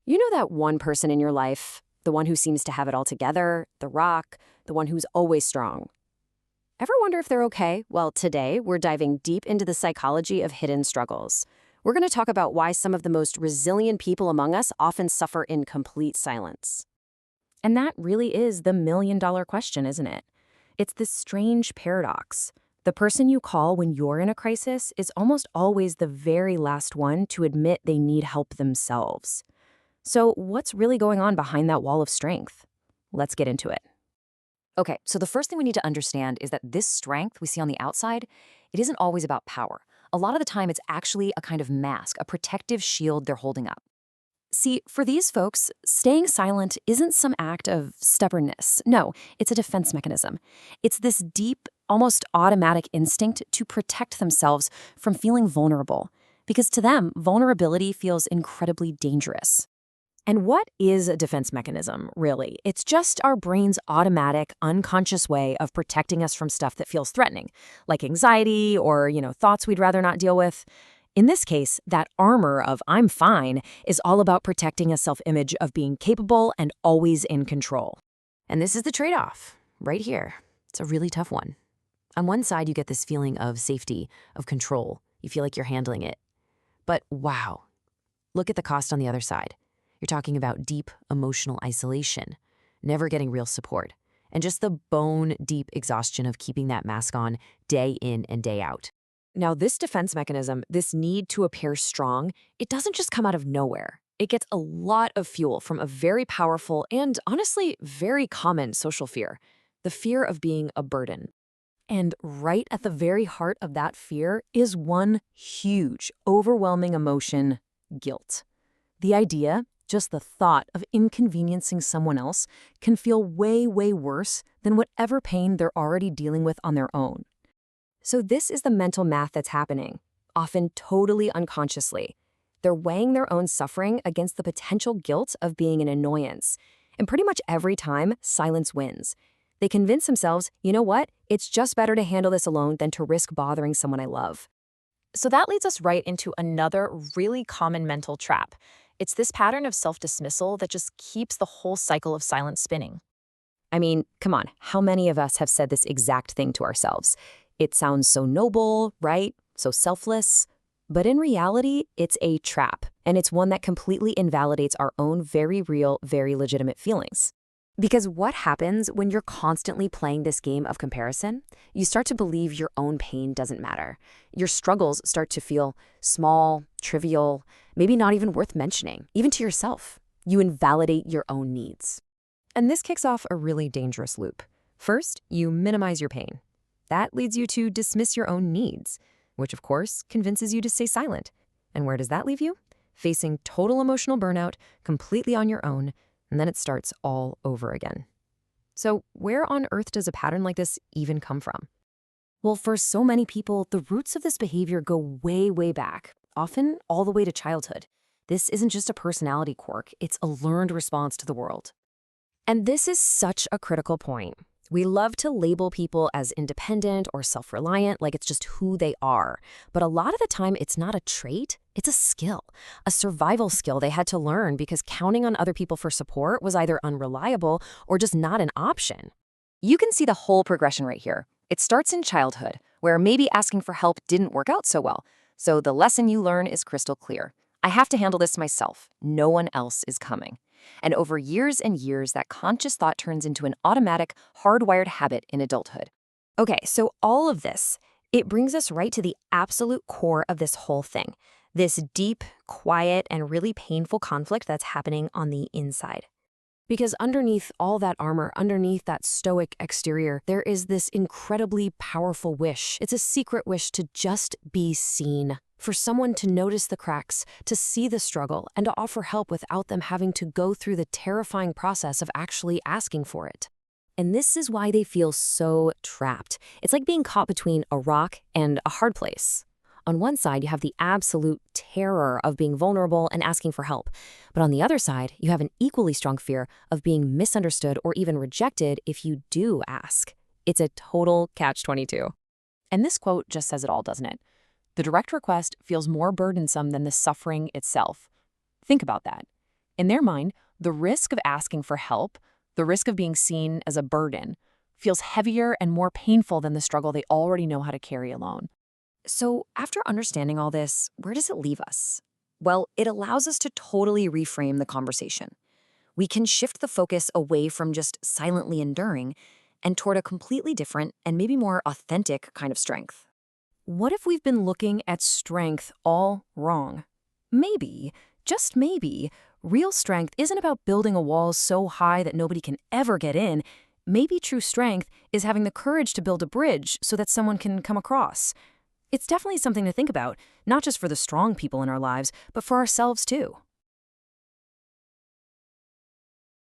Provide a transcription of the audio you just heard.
You know that one person in your life, the one who seems to have it all together, the rock, the one who's always strong. Ever wonder if they're okay? Well, today we're diving deep into the psychology of hidden struggles. We're going to talk about why some of the most resilient people among us often suffer in complete silence. And that really is the million-dollar question, isn't it? It's this strange paradox. The person you call when you're in a crisis is almost always the very last one to admit they need help themselves. So what's really going on behind that wall of strength? Let's get into it. Okay, so the first thing we need to understand is that this strength we see on the outside, it isn't always about power. A lot of the time, it's actually a kind of mask, a protective shield they're holding up. See, for these folks, staying silent isn't some act of stubbornness. No, it's a defense mechanism. It's this deep, almost automatic instinct to protect themselves from feeling vulnerable, because to them, vulnerability feels incredibly dangerous. And what is a defense mechanism, really? It's just our brain's automatic, unconscious way of protecting us from stuff that feels threatening, like anxiety or, thoughts we'd rather not deal with. In this case, that armor of I'm fine is all about protecting a self-image of being capable and always in control. And this is the trade-off, right here. It's a really tough one. On one side, you get this feeling of safety, of control. You feel like you're handling it. But wow, look at the cost on the other side. You're talking about deep emotional isolation, never getting real support, and just the bone-deep exhaustion of keeping that mask on day in and day out. Now, this defense mechanism, this need to appear strong, it doesn't just come out of nowhere. It gets a lot of fuel from a very powerful and, honestly, very common social fear, the fear of being a burden. And right at the very heart of that fear is one huge, overwhelming emotion: guilt. The idea, just the thought of inconveniencing someone else, can feel way, way worse than whatever pain they're already dealing with on their own. So this is the mental math that's happening, often totally unconsciously. They're weighing their own suffering against the potential guilt of being an annoyance. And pretty much every time, silence wins. They convince themselves, you know what, it's just better to handle this alone than to risk bothering someone I love. So that leads us right into another really common mental trap. It's this pattern of self-dismissal that just keeps the whole cycle of silence spinning. I mean, come on, how many of us have said this exact thing to ourselves? It sounds so noble, right? So selfless. But in reality, it's a trap, and it's one that completely invalidates our own very real, very legitimate feelings. Because what happens when you're constantly playing this game of comparison? You start to believe your own pain doesn't matter. Your struggles start to feel small, trivial, maybe not even worth mentioning, even to yourself. You invalidate your own needs. And this kicks off a really dangerous loop. First, you minimize your pain. That leads you to dismiss your own needs, which of course convinces you to stay silent. And where does that leave you? Facing total emotional burnout, completely on your own, and then it starts all over again. So where on earth does a pattern like this even come from? Well, for so many people, the roots of this behavior go way, way back, often all the way to childhood. This isn't just a personality quirk, it's a learned response to the world. And this is such a critical point. We love to label people as independent or self-reliant, like it's just who they are. But a lot of the time, it's not a trait, it's a skill, a survival skill they had to learn because counting on other people for support was either unreliable or just not an option. You can see the whole progression right here. It starts in childhood, where maybe asking for help didn't work out so well. So the lesson you learn is crystal clear. I have to handle this myself. No one else is coming. And over years and years, that conscious thought turns into an automatic, hardwired habit in adulthood. Okay, so all of this, it brings us right to the absolute core of this whole thing. This deep, quiet, and really painful conflict that's happening on the inside. Because underneath all that armor, underneath that stoic exterior, there is this incredibly powerful wish. It's a secret wish to just be seen. For someone to notice the cracks, to see the struggle, and to offer help without them having to go through the terrifying process of actually asking for it. And this is why they feel so trapped. It's like being caught between a rock and a hard place. On one side, you have the absolute terror of being vulnerable and asking for help. But on the other side, you have an equally strong fear of being misunderstood or even rejected if you do ask. It's a total catch-22. And this quote just says it all, doesn't it? The direct request feels more burdensome than the suffering itself. Think about that. In their mind, the risk of asking for help, the risk of being seen as a burden, feels heavier and more painful than the struggle they already know how to carry alone. So, after understanding all this, where does it leave us? Well, it allows us to totally reframe the conversation. We can shift the focus away from just silently enduring and toward a completely different and maybe more authentic kind of strength. What if we've been looking at strength all wrong? Maybe, just maybe, real strength isn't about building a wall so high that nobody can ever get in. Maybe true strength is having the courage to build a bridge so that someone can come across. It's definitely something to think about, not just for the strong people in our lives, but for ourselves too.